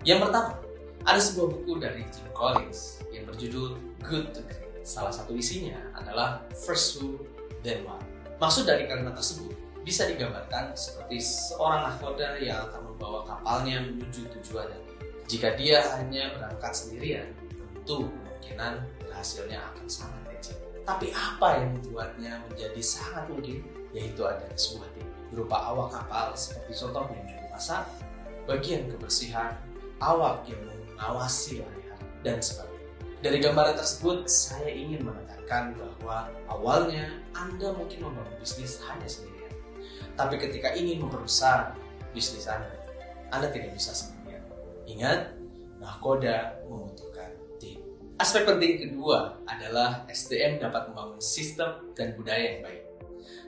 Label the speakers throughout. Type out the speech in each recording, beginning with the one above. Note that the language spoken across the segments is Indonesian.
Speaker 1: Yang pertama, ada sebuah buku dari Jim Collins yang berjudul Good to Great. Salah satu isinya adalah First Who, Then What. Maksud dari kalimat tersebut bisa digambarkan seperti seorang nahkoda yang akan membawa kapalnya menuju tujuannya. Jika dia hanya berangkat sendirian, tentu kemungkinan berhasilnya akan sangat kecil. Tapi apa yang membuatnya menjadi sangat mungkin? Yaitu ada sebuah tim berupa awak kapal seperti contohnya juru masak, bagian kebersihan, awak yang mengawasi layar, dan sebagainya. Dari gambaran tersebut, saya ingin menekankan bahwa awalnya Anda mungkin membangun bisnis hanya sendirian. Tapi ketika ingin memperbesar bisnis Anda tidak bisa sendirian. Ingat, nahkoda membutuhkan tim. Aspek penting kedua adalah SDM dapat membangun sistem dan budaya yang baik.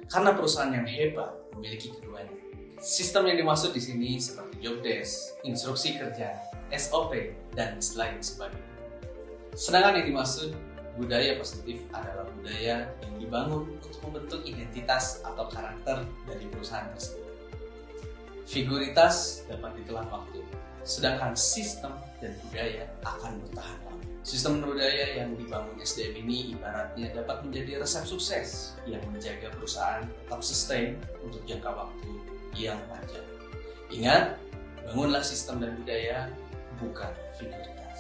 Speaker 1: Karena perusahaan yang hebat memiliki keduanya. Sistem yang dimaksud di sini seperti job desk, instruksi kerja, SOP, dan lain sebagainya. Sedangkan yang dimaksud budaya positif adalah budaya yang dibangun untuk membentuk identitas atau karakter dari perusahaan tersebut. Figuritas dapat ditelan waktu, sedangkan sistem dan budaya akan bertahan lama. Sistem dan budaya yang dibangun SDM ini ibaratnya dapat menjadi resep sukses yang menjaga perusahaan tetap sustain untuk jangka waktu yang panjang. Ingat, bangunlah sistem dan budaya, bukan figuritas.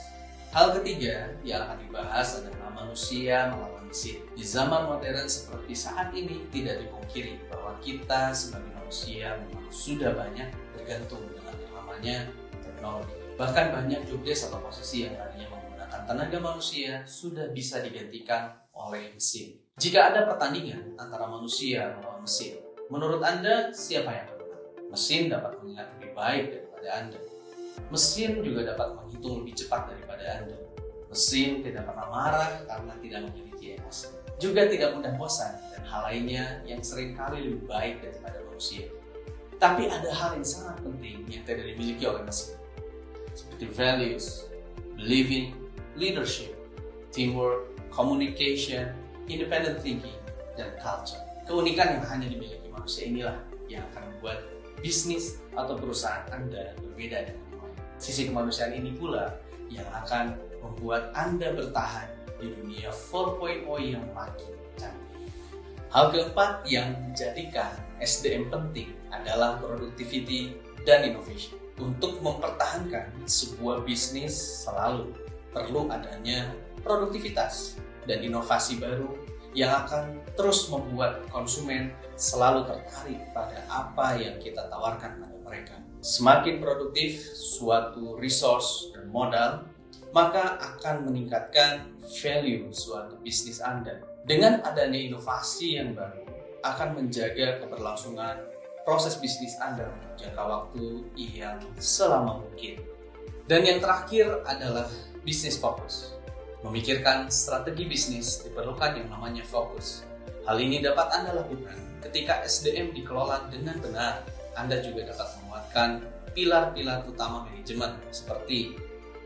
Speaker 1: Hal ketiga yang akan dibahas adalah manusia melawan mesin. Di zaman modern seperti saat ini, tidak dipungkiri bahwa kita sebagai manusia memang sudah banyak bergantung dengan yang namanya teknologi. Bahkan banyak jobdesk atau posisi yang tadinya menggunakan tenaga manusia sudah bisa digantikan oleh mesin. Jika ada pertandingan antara manusia melawan mesin, menurut Anda siapa yang akan menang? Mesin dapat mengingat lebih baik daripada Anda. Mesin juga dapat menghitung lebih cepat daripada Anda. Mesin tidak pernah marah karena tidak memiliki emosi. Juga tidak mudah bosan dan hal lainnya yang seringkali lebih baik daripada manusia. Tapi ada hal yang sangat penting yang tidak dimiliki oleh mesin. Seperti values, believing, leadership, teamwork, communication, independent thinking, dan culture. Keunikan yang hanya dimiliki manusia inilah yang akan membuat bisnis atau perusahaan Anda berbeda dengan sisi kemanusiaan ini pula yang akan membuat Anda bertahan di dunia 4.0 yang makin canggih. Hal keempat yang menjadikan SDM penting adalah productivity dan innovation. Untuk mempertahankan sebuah bisnis selalu perlu adanya produktivitas dan inovasi baru yang akan terus membuat konsumen selalu tertarik pada apa yang kita tawarkan pada mereka. Semakin produktif suatu resource dan modal, maka akan meningkatkan value suatu bisnis Anda. Dengan adanya inovasi yang baru, akan menjaga keberlangsungan proses bisnis Anda untuk jangka waktu yang selama mungkin. Dan yang terakhir adalah bisnis fokus. Memikirkan strategi bisnis diperlukan yang namanya fokus. Hal ini dapat Anda lakukan ketika SDM dikelola dengan benar. Anda juga dapat menguatkan pilar-pilar utama manajemen seperti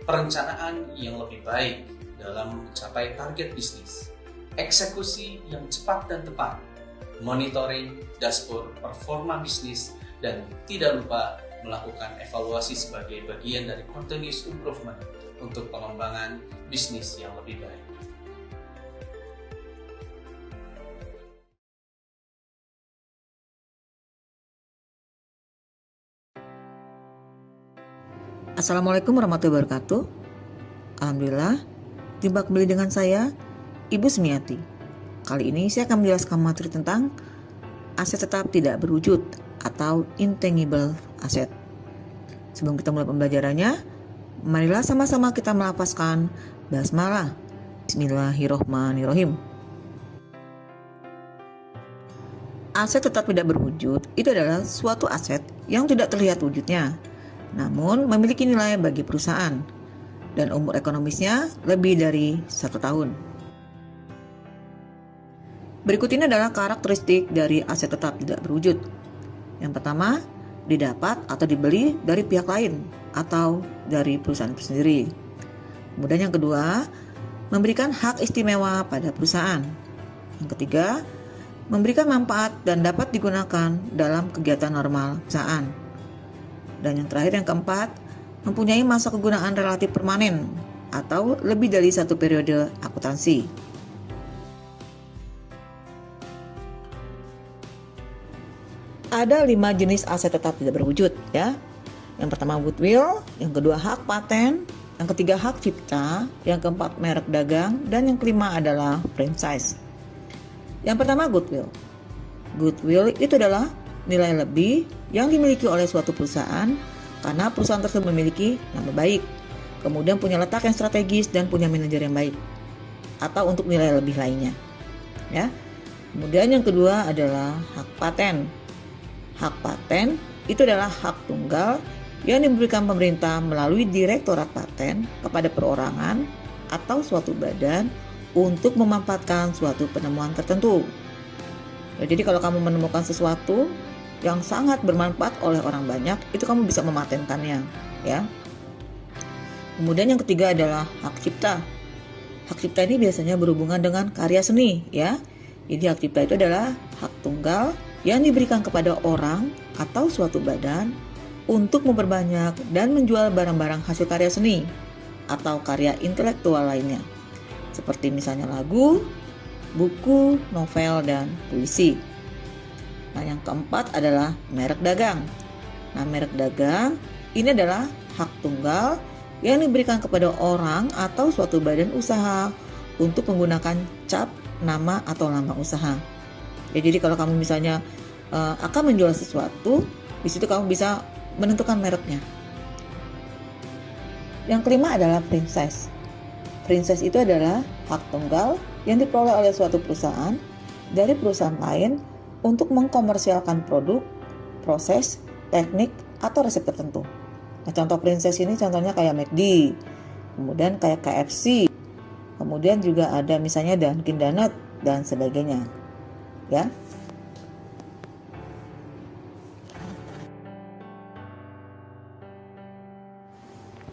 Speaker 1: perencanaan yang lebih baik dalam mencapai target bisnis, eksekusi yang cepat dan tepat, monitoring dashboard performa bisnis, dan tidak lupa melakukan evaluasi sebagai bagian dari continuous improvement untuk pengembangan bisnis yang lebih baik.
Speaker 2: Assalamualaikum warahmatullahi wabarakatuh. Alhamdulillah, jumpa kembali dengan saya, Ibu Sumiati. Kali ini saya akan menjelaskan materi tentang aset tetap tidak berwujud atau intangible asset. Sebelum kita mulai pembelajarannya, marilah sama-sama kita melafazkan basmalah. Bismillahirrohmanirrohim. Aset tetap tidak berwujud itu adalah suatu aset yang tidak terlihat wujudnya, namun memiliki nilai bagi perusahaan dan umur ekonomisnya lebih dari 1 tahun. Berikut ini adalah karakteristik dari aset tetap tidak berwujud. Yang pertama, didapat atau dibeli dari pihak lain atau dari perusahaan itu sendiri. Kemudian yang kedua, memberikan hak istimewa pada perusahaan. Yang ketiga, memberikan manfaat dan dapat digunakan dalam kegiatan normal perusahaan. Dan yang terakhir yang keempat, mempunyai masa kegunaan relatif permanen atau lebih dari satu periode akuntansi. Ada 5 jenis aset tetap tidak berwujud ya. Yang pertama goodwill, yang kedua hak paten, yang ketiga hak cipta, yang keempat merek dagang, dan yang kelima adalah franchise. Yang pertama goodwill. Goodwill itu adalah nilai lebih yang dimiliki oleh suatu perusahaan karena perusahaan tersebut memiliki nama baik, kemudian punya letak yang strategis dan punya manajer yang baik, atau untuk nilai lebih lainnya. Ya. Kemudian yang kedua adalah hak paten. Hak paten itu adalah hak tunggal yang diberikan pemerintah melalui Direktorat Paten kepada perorangan atau suatu badan untuk memanfaatkan suatu penemuan tertentu. Ya, jadi kalau kamu menemukan sesuatu yang sangat bermanfaat oleh orang banyak, itu kamu bisa mematenkannya, ya. Kemudian yang ketiga adalah hak cipta. Hak cipta ini biasanya berhubungan dengan karya seni, ya. Jadi hak cipta itu adalah hak tunggal yang diberikan kepada orang atau suatu badan untuk memperbanyak dan menjual barang-barang hasil karya seni atau karya intelektual lainnya, seperti misalnya lagu, buku, novel, dan puisi. Nah, yang keempat adalah merek dagang. Nah, merek dagang ini adalah hak tunggal yang diberikan kepada orang atau suatu badan usaha untuk menggunakan cap, nama, atau nama usaha. Ya, jadi kalau kamu misalnya akan menjual sesuatu, di situ kamu bisa menentukan mereknya. Yang kelima adalah franchise. Franchise itu adalah hak tunggal yang diperoleh oleh suatu perusahaan dari perusahaan lain untuk mengkomersialkan produk, proses, teknik, atau resep tertentu. Nah, contoh franchise ini contohnya kayak McD, kemudian kayak KFC, kemudian juga ada misalnya Dunkin Donut dan sebagainya. Ya.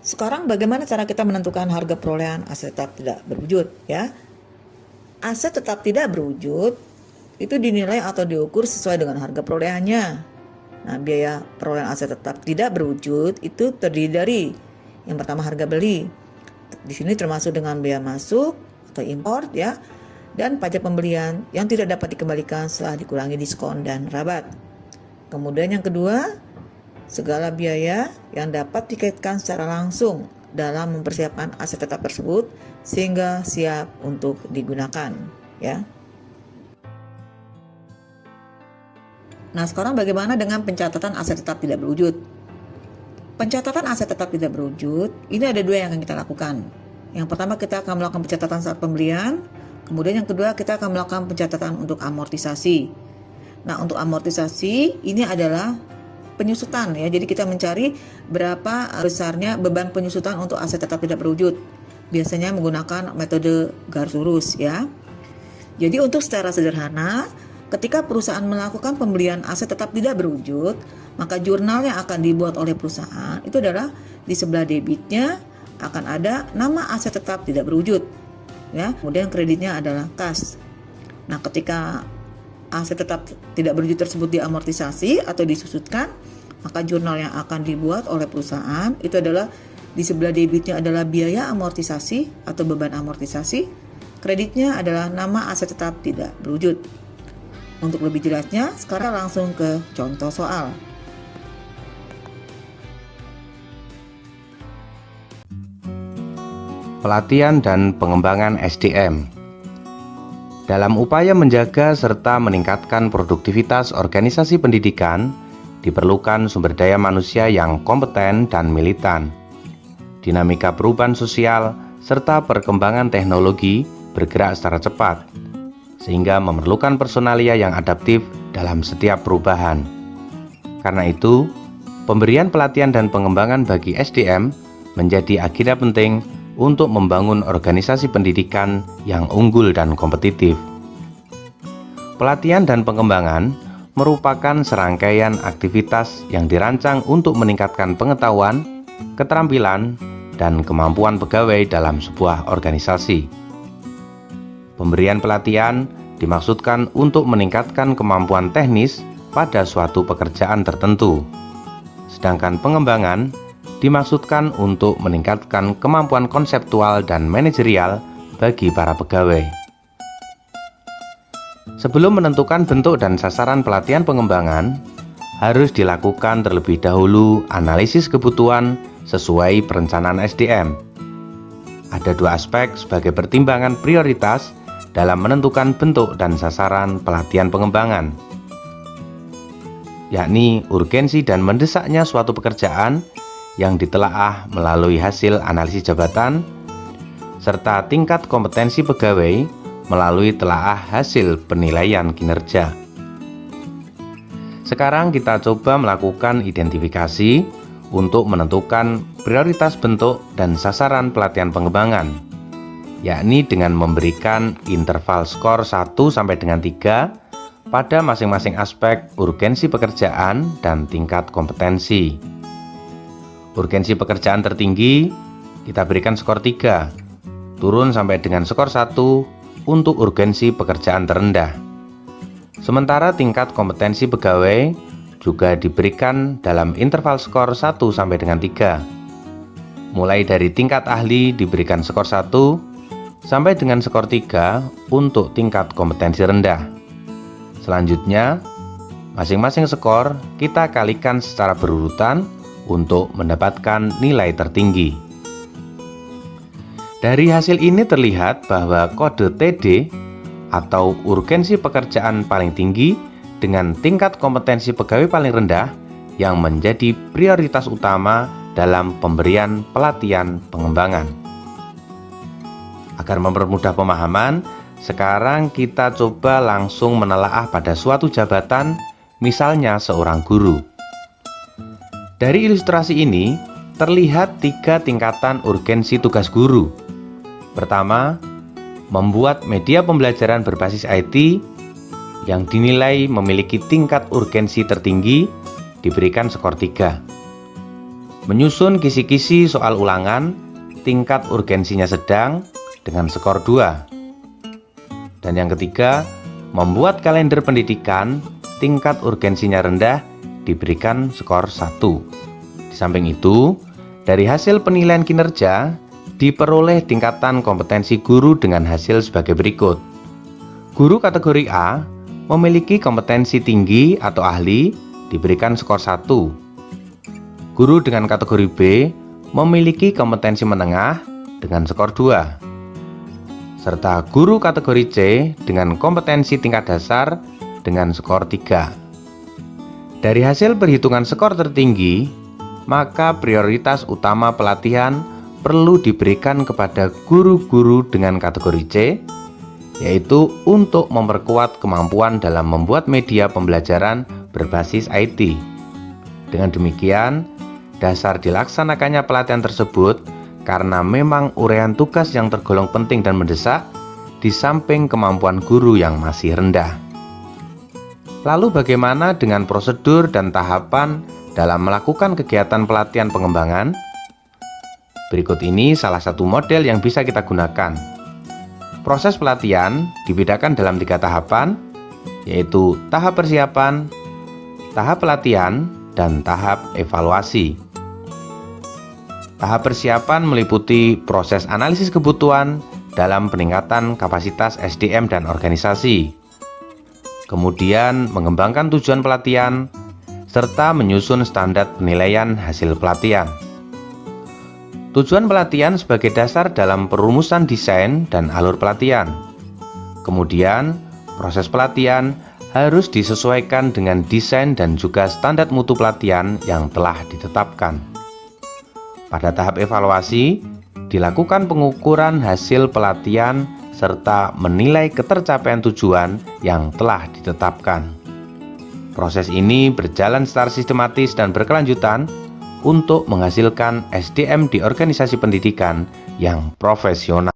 Speaker 2: Sekarang bagaimana cara kita menentukan harga perolehan aset tetap tidak berwujud, ya? Aset tetap tidak berwujud itu dinilai atau diukur sesuai dengan harga perolehannya. Nah, biaya perolehan aset tetap tidak berwujud itu terdiri dari yang pertama harga beli. Di sini termasuk dengan biaya masuk atau impor, ya, dan pajak pembelian yang tidak dapat dikembalikan setelah dikurangi diskon dan rabat. Kemudian yang kedua, segala biaya yang dapat dikaitkan secara langsung dalam mempersiapkan aset tetap tersebut sehingga siap untuk digunakan, ya. Nah, sekarang bagaimana dengan pencatatan aset tetap tidak berwujud? Pencatatan aset tetap tidak berwujud, ini ada dua yang akan kita lakukan. Yang pertama, kita akan melakukan pencatatan saat pembelian. Kemudian yang kedua, kita akan melakukan pencatatan untuk amortisasi. Nah, untuk amortisasi ini adalah penyusutan, ya. Jadi kita mencari berapa besarnya beban penyusutan untuk aset tetap tidak berwujud. Biasanya menggunakan metode garis lurus, ya. Jadi untuk secara sederhana, ketika perusahaan melakukan pembelian aset tetap tidak berwujud, maka jurnal yang akan dibuat oleh perusahaan itu adalah di sebelah debitnya akan ada nama aset tetap tidak berwujud, ya. Kemudian kreditnya adalah kas. Nah, ketika aset tetap tidak berwujud tersebut diamortisasi atau disusutkan, maka jurnal yang akan dibuat oleh perusahaan itu adalah di sebelah debitnya adalah biaya amortisasi atau beban amortisasi, kreditnya adalah nama aset tetap tidak berwujud. Untuk lebih jelasnya, sekarang langsung ke contoh soal.
Speaker 3: Pelatihan dan pengembangan SDM. Dalam upaya menjaga serta meningkatkan produktivitas organisasi pendidikan, diperlukan sumber daya manusia yang kompeten dan militan. Dinamika perubahan sosial serta perkembangan teknologi bergerak secara cepat, sehingga memerlukan personalia yang adaptif dalam setiap perubahan. Karena itu, pemberian pelatihan dan pengembangan bagi SDM menjadi agenda penting untuk membangun organisasi pendidikan yang unggul dan kompetitif. Pelatihan dan pengembangan merupakan serangkaian aktivitas yang dirancang untuk meningkatkan pengetahuan, keterampilan, dan kemampuan pegawai dalam sebuah organisasi. Pemberian pelatihan dimaksudkan untuk meningkatkan kemampuan teknis pada suatu pekerjaan tertentu, sedangkan pengembangan dimaksudkan untuk meningkatkan kemampuan konseptual dan manajerial bagi para pegawai. Sebelum menentukan bentuk dan sasaran pelatihan pengembangan, harus dilakukan terlebih dahulu analisis kebutuhan sesuai perencanaan SDM. Ada dua aspek sebagai pertimbangan prioritas dalam menentukan bentuk dan sasaran pelatihan pengembangan, yakni urgensi dan mendesaknya suatu pekerjaan yang ditelaah melalui hasil analisis jabatan, serta tingkat kompetensi pegawai melalui telaah hasil penilaian kinerja. Sekarang kita coba melakukan identifikasi untuk menentukan prioritas bentuk dan sasaran pelatihan pengembangan, yakni dengan memberikan interval skor 1 sampai dengan 3 pada masing-masing aspek urgensi pekerjaan dan tingkat kompetensi. Urgensi pekerjaan tertinggi kita berikan skor 3, turun sampai dengan skor 1 untuk urgensi pekerjaan terendah. Sementara tingkat kompetensi pegawai juga diberikan dalam interval skor 1 sampai dengan 3. Mulai dari tingkat ahli diberikan skor 1 sampai dengan skor 3 untuk tingkat kompetensi rendah. Selanjutnya, masing-masing skor kita kalikan secara berurutan untuk mendapatkan nilai tertinggi. Dari hasil ini terlihat bahwa kode TD atau urgensi pekerjaan paling tinggi dengan tingkat kompetensi pegawai paling rendah yang menjadi prioritas utama dalam pemberian pelatihan pengembangan. Agar mempermudah pemahaman, sekarang kita coba langsung menelaah pada suatu jabatan, misalnya seorang guru. Dari ilustrasi ini, terlihat 3 tingkatan urgensi tugas guru. Pertama, membuat media pembelajaran berbasis IT yang dinilai memiliki tingkat urgensi tertinggi diberikan skor 3. Menyusun kisi-kisi soal ulangan, tingkat urgensinya sedang dengan skor 2. Dan yang ketiga, membuat kalender pendidikan, tingkat urgensinya rendah diberikan skor 1. Di samping itu, dari hasil penilaian kinerja diperoleh tingkatan kompetensi guru dengan hasil sebagai berikut. Guru kategori A memiliki kompetensi tinggi atau ahli diberikan skor 1. Guru dengan kategori B memiliki kompetensi menengah dengan skor 2. Serta guru kategori C dengan kompetensi tingkat dasar dengan skor 3. Dari hasil perhitungan skor tertinggi, maka prioritas utama pelatihan perlu diberikan kepada guru-guru dengan kategori C, yaitu untuk memperkuat kemampuan dalam membuat media pembelajaran berbasis IT. Dengan demikian, dasar dilaksanakannya pelatihan tersebut karena memang uraian tugas yang tergolong penting dan mendesak, di samping kemampuan guru yang masih rendah. Lalu bagaimana dengan prosedur dan tahapan dalam melakukan kegiatan pelatihan pengembangan? Berikut ini salah satu model yang bisa kita gunakan. Proses pelatihan dibedakan dalam 3 tahapan, yaitu tahap persiapan, tahap pelatihan, dan tahap evaluasi. Tahap persiapan meliputi proses analisis kebutuhan dalam peningkatan kapasitas SDM dan organisasi, kemudian mengembangkan tujuan pelatihan, serta menyusun standar penilaian hasil pelatihan. Tujuan pelatihan sebagai dasar dalam perumusan desain dan alur pelatihan. Kemudian, proses pelatihan harus disesuaikan dengan desain dan juga standar mutu pelatihan yang telah ditetapkan. Pada tahap evaluasi, dilakukan pengukuran hasil pelatihan serta menilai ketercapaian tujuan yang telah ditetapkan. Proses ini berjalan secara sistematis dan berkelanjutan untuk menghasilkan SDM di organisasi pendidikan yang profesional.